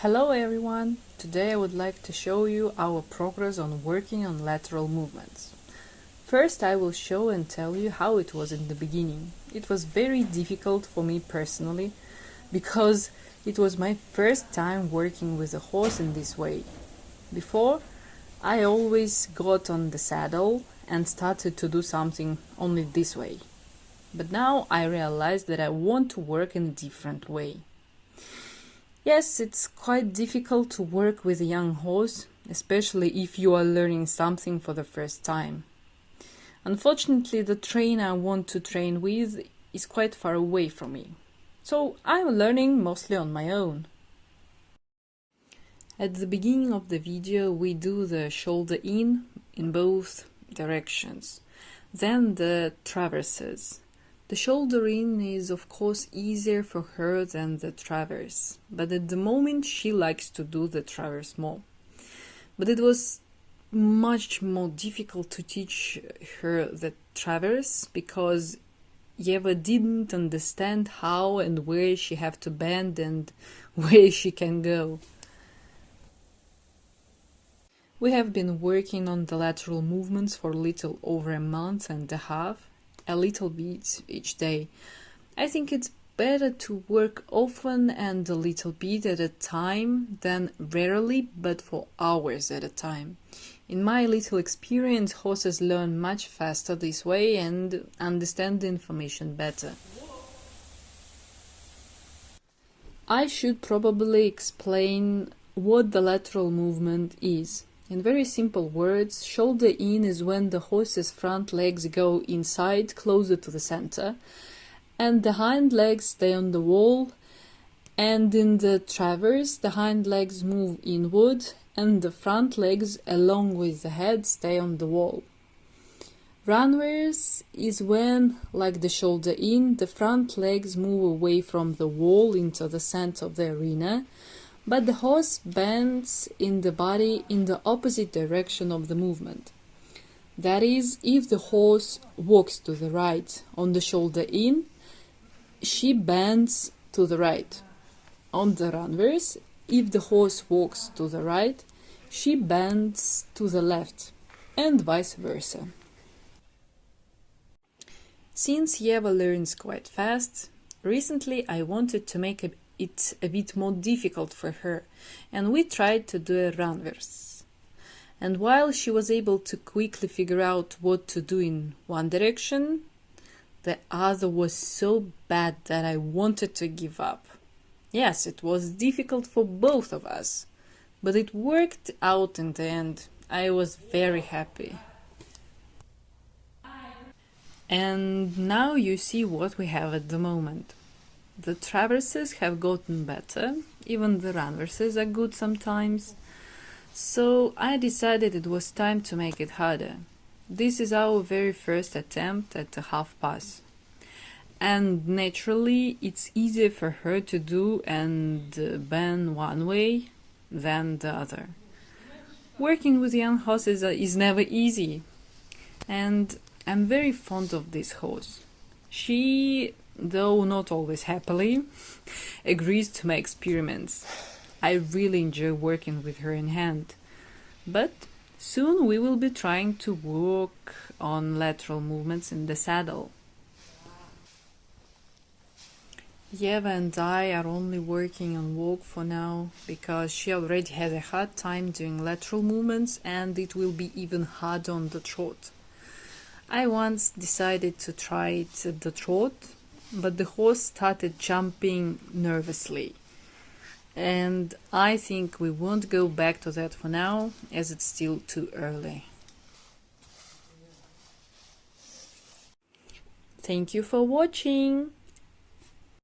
Hello everyone! Today I would like to show you our progress on working on lateral movements. First I will show and tell you how it was in the beginning. It was very difficult for me personally because it was my first time working with a horse in this way. Before, I always got on the saddle and started to do something only this way. But now I realized that I want to work in a different way. Yes, it's quite difficult to work with a young horse, especially if you are learning something for the first time. Unfortunately, the trainer I want to train with is quite far away from me, so I'm learning mostly on my own. At the beginning of the video we do the shoulder in both directions, then the traverses. The shoulder in is of course easier for her than the traverse, but at the moment she likes to do the traverse more. But it was much more difficult to teach her the traverse because Eva didn't understand how and where she have to bend and where she can go. We have been working on the lateral movements for a little over a month and a half, a little bit each day. I think it's better to work often and a little bit at a time than rarely but for hours at a time. In my little experience, horses learn much faster this way and understand the information better. I should probably explain what the lateral movement is. In very simple words, shoulder in is when the horse's front legs go inside, closer to the center, and the hind legs stay on the wall, and in the traverse, the hind legs move inward, and the front legs, along with the head, stay on the wall. Runways is when, like the shoulder in, the front legs move away from the wall into the center of the arena, but the horse bends in the body in the opposite direction of the movement. That is, if the horse walks to the right on the shoulder in, she bends to the right. On the runways, if the horse walks to the right, she bends to the left, and vice versa. Since Eva learns quite fast, recently I wanted to make it a bit more difficult for her, and we tried to do a runways. And while she was able to quickly figure out what to do in one direction, the other was so bad that I wanted to give up. Yes, it was difficult for both of us, but it worked out in the end. I was very happy. And now you see what we have at the moment. The traverses have gotten better, even the runways are good sometimes, so I decided it was time to make it harder. This is our very first attempt at a half pass, and naturally it's easier for her to do and bend one way than the other. Working with young horses is never easy, and I'm very fond of this horse. She, though not always happily, agrees to my experiments. I really enjoy working with her in hand. But soon we will be trying to work on lateral movements in the saddle. Eva and I are only working on walk for now, because she already has a hard time doing lateral movements and it will be even harder on the trot. I once decided to try it at the trot, but the horse started jumping nervously. And I think we won't go back to that for now, as it's still too early. Thank you for watching!